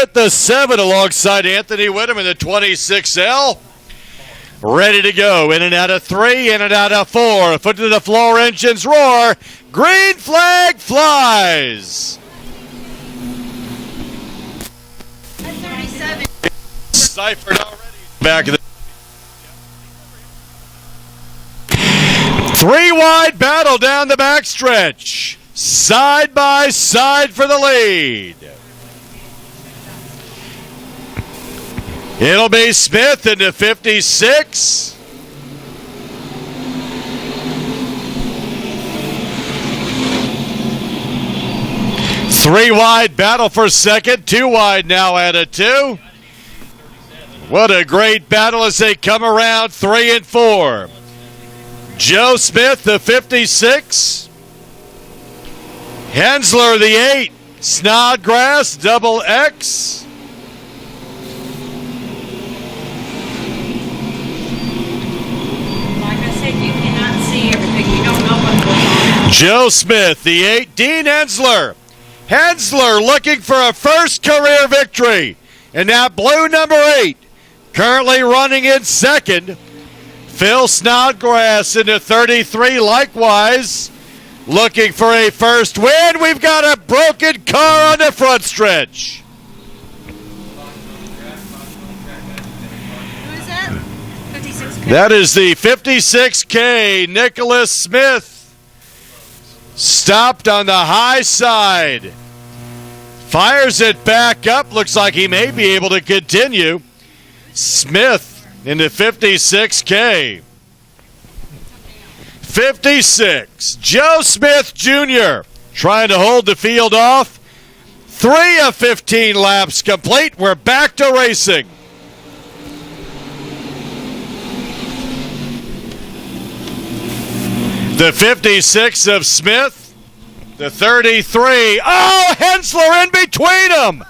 At the 7 alongside Anthony Whittam in the 26L. Ready to go. In and out of 3, in and out of 4. Foot to the floor, engines roar. Green flag flies. 37. Seifert already back of the 3-wide battle down the backstretch. Side by side for the lead. It'll be Smith into 56. Three-wide battle for second. 2-wide now at a 2. What a great battle as they come around 3 and 4. Joe Smith, the 56. Hensler, the 8. Snodgrass, double X. You cannot see everything. You don't know what's going on. Joe Smith, the 8. Dean Hensler. Hensler looking for a first career victory in that blue number 8. Currently running in second. Phil Snodgrass into 33 likewise. Looking for a first win. We've got a broken car on the front stretch. Who is that? 56K. That is the 56K. Nicholas Smith stopped on the high side. Fires it back up. Looks like he may be able to continue. Smith into 56K. 56. Joe Smith Jr. trying to hold the field off. 3 of 15 laps complete. We're back to racing. The 56 of Smith. The 33. Oh, Hensler in between them.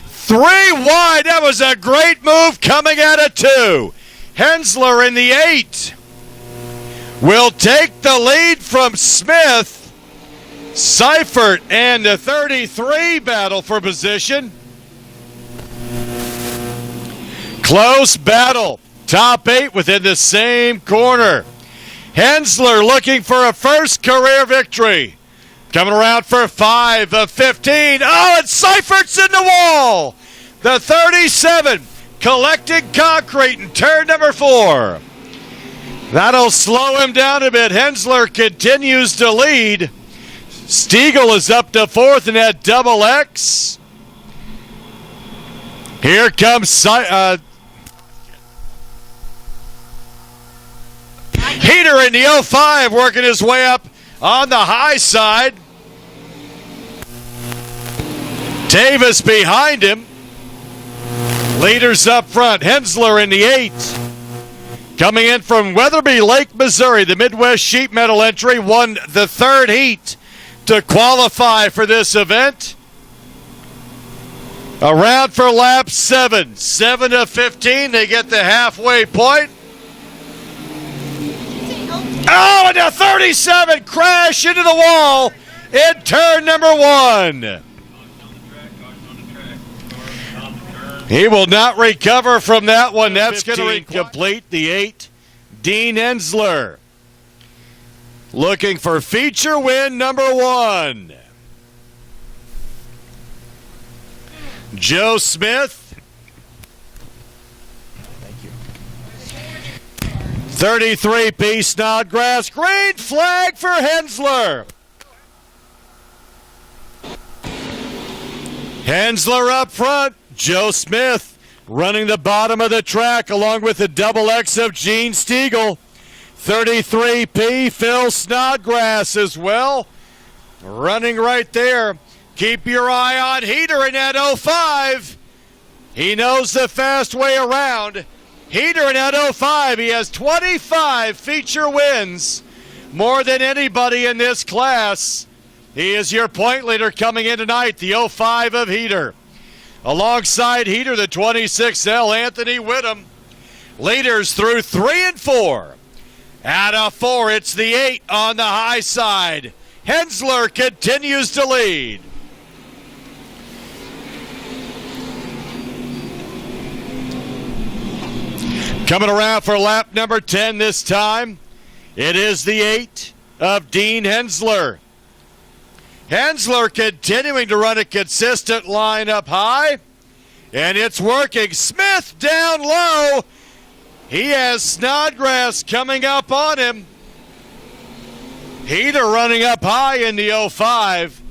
3 wide. That was a great move coming at a 2. Hensler in the 8 will take the lead from Smith. Seifert and the 33 battle for position. Close battle. Top 8 within the same corner. Hensler looking for a first career victory. Coming around for 5 of 15. Oh, and Seifert's in the wall. The 37 collecting concrete in turn number 4. That'll slow him down a bit. Hensler continues to lead. Stiegel is up to 4th in that double X. Here comes Heater in the 05 working his way up on the high side. Davis behind him. Leaders up front. Hensler in the 8. Coming in from Weatherby Lake, Missouri, the Midwest Sheet Metal entry, won the 3rd heat to qualify for this event. Around for lap 7. 7 of 15. They get the halfway point. Oh, and a 37 crash into the wall in turn number 1. He will not recover from that one. That's going to complete the 8. Dean Hensler looking for feature win number 1. Joe Smith. 33-piece Snodgrass. Green flag for Hensler. Hensler up front. Joe Smith running the bottom of the track along with the double X of Gene Stiegel. 33P Phil Snodgrass as well. Running right there. Keep your eye on Heater in that 05. He knows the fast way around. Heater in that 05. He has 25 feature wins. More than anybody in this class. He is your point leader coming in tonight, the 05 of Heater. Alongside Heater, the 26L, Anthony Whittam. Leaders through 3 and 4. Out of 4, it's the 8 on the high side. Hensler continues to lead. Coming around for lap number 10 this time, it is the 8 of Dean Hensler. Hensler continuing to run a consistent line up high, and it's working. Smith down low. He has Snodgrass coming up on him. Heater running up high in the 05.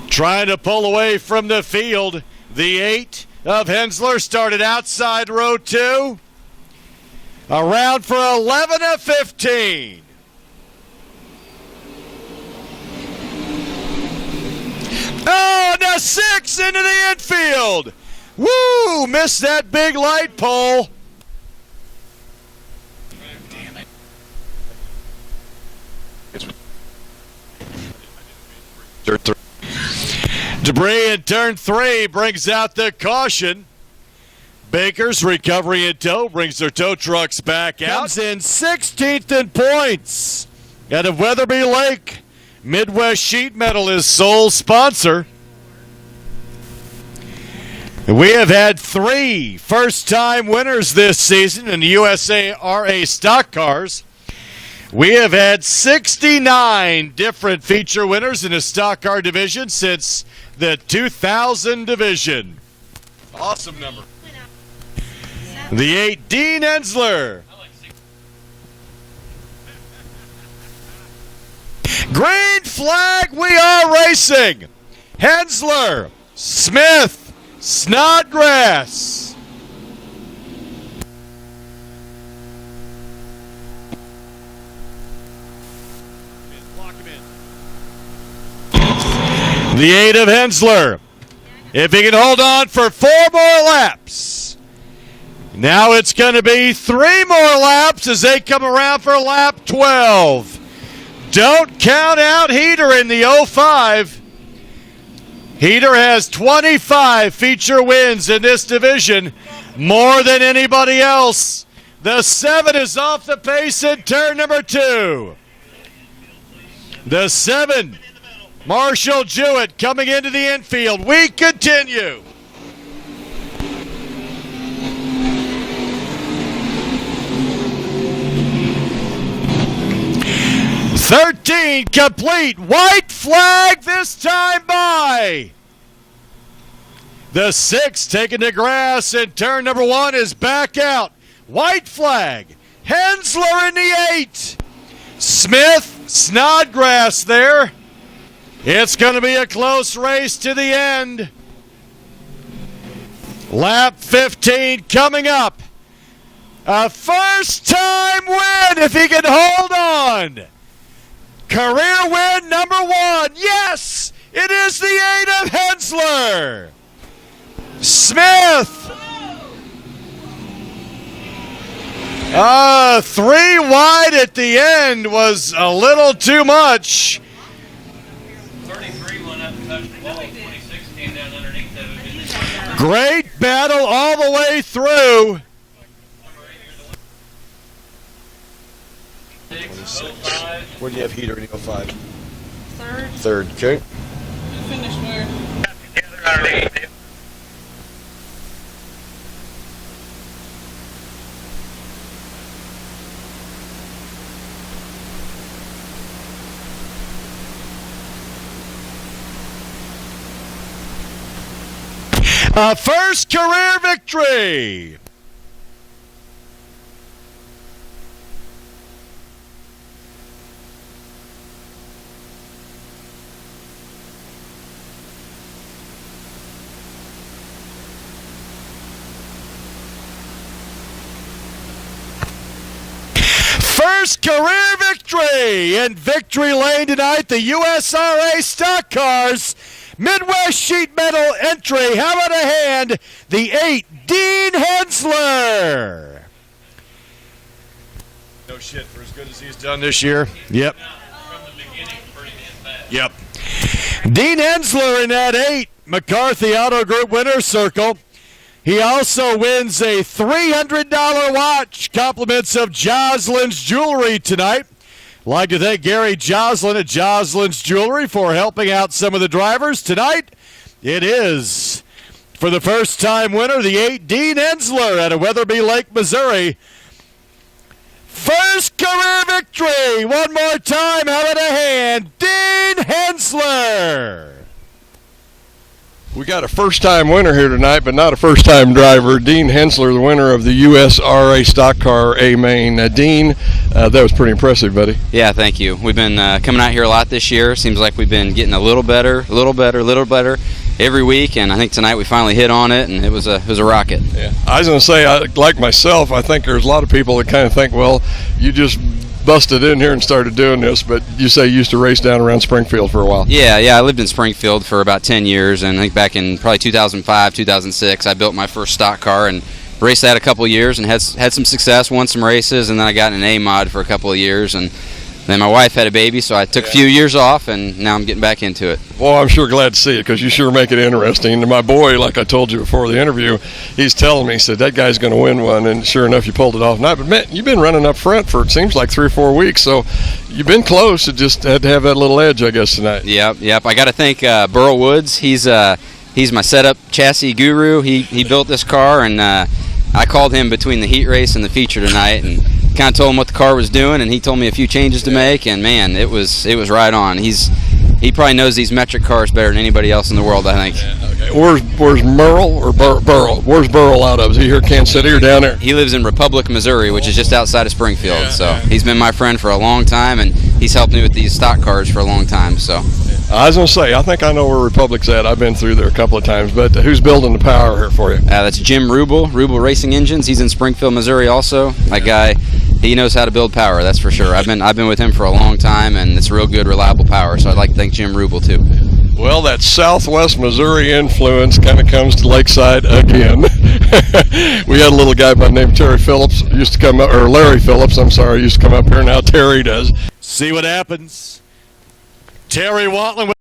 Trying to pull away from the field. The 8 of Hensler started outside row 2. Around for 11 of 15. Oh, and a 6 into the infield. Woo! Missed that big light pole. Damn it. Turn 3. Debris in turn 3 brings out the caution. Baker's recovery in tow brings their tow trucks back out. Comes in 16th in points out of Weatherby Lake. Midwest Sheet Metal is sole sponsor. We have had 3 first-time winners this season in the USRA stock cars. We have had 69 different feature winners in the stock car division since the 2000 division. Awesome number. The 8, Dean Hensler. Green flag, we are racing. Hensler, Smith, Snodgrass. The 8 of Hensler. If he can hold on for 4 more laps. Now it's going to be 3 more laps as they come around for lap 12. Don't count out Heater in the 05. Heater has 25 feature wins in this division, more than anybody else. The 7 is off the pace in turn number 2. The 7, Marshall Jewett coming into the infield. We continue. "13 complete. White flag this time by." The 6 taking the grass in turn number 1 is back out. White flag. Hensler in the 8. Smith, Snodgrass there. It's going to be a close race to the end. Lap 15 coming up. A first-time win if he can hold on. Career win number 1. Yes, it is the 8 of Hensler. Smith. 3 wide at the end was a little too much. 33 went up and touched the ball. 26 came down underneath of it. Great battle all the way through. 05. Where do you have Heater in the 05? Third. Okay. Who finished where? Together underneath. A first career victory. First career victory in victory lane tonight. The USRA stock cars. Midwest Sheet Metal entry. How about a hand? The 8, Dean Hensler. No shit, for as good as he's done this year. Yep. From the beginning, pretty damn fast. Yep. Dean Hensler in that 8, McCarthy Auto Group winner's circle. He also wins a $300 watch, compliments of Jocelyn's Jewelry tonight. Like to thank Gary Joslin at Joslin's Jewelry for helping out some of the drivers tonight. It is for the first-time winner, the 8 Dean Hensler out of Weatherby Lake, Missouri. First career victory. One more time. How about a hand? Dean Hensler. We got a first-time winner here tonight, but not a first-time driver. Dean Hensler, the winner of the USRA Stock Car A Main. Dean, that was pretty impressive, buddy. Yeah, thank you. We've been coming out here a lot this year. Seems like we've been getting a little better every week, and I think tonight we finally hit on it, and it was a rocket. Yeah. I was going to say, like myself, I think there's a lot of people that kind of think, well, you just busted in here and started doing this, but you say you used to race down around Springfield for a while. Yeah, I lived in Springfield for about 10 years, and I think back in probably 2005, 2006, I built my first stock car and raced that a couple of years and had some success, won some races, and then I got in an A-mod for a couple of years, and then my wife had a baby, so I took a few years off, and now I'm getting back into it. Well, I'm sure glad to see it, because you sure make it interesting. And my boy, like I told you before the interview, he's telling me, he said, that guy's going to win one, and sure enough, you pulled it off. But, man, you've been running up front for, it seems like, 3 or 4 weeks, so you've been close. It just had to have that little edge, I guess, tonight. Yep. I got to thank Burl Woods. He's my setup chassis guru. He built this car, and I called him between the heat race and the feature tonight, and kind of told him what the car was doing, and he told me a few changes to make, and man, it was right on. He probably knows these metric cars better than anybody else in the world, I think. Yeah, okay. Where's Merle or Burl? Where's Burl out of? Is he here in Kansas City or down there? He lives in Republic, Missouri, which is just outside of Springfield. So he's been my friend for a long time, and he's helped me with these stock cars for a long time. So I was going to say, I think I know where Republic's at. I've been through there a couple of times, but who's building the power here for you? That's Jim Ruble Racing Engines. He's in Springfield, Missouri also. That guy, he knows how to build power, that's for sure. I've been with him for a long time, and it's real good, reliable power. So I'd like to thank Jim Ruble too. Well, that Southwest Missouri influence kind of comes to Lakeside again. We had a little guy by the name of Terry Phillips used to come up, or Larry Phillips, I'm sorry, used to come up here. Now Terry does. See what happens. Terry Watland with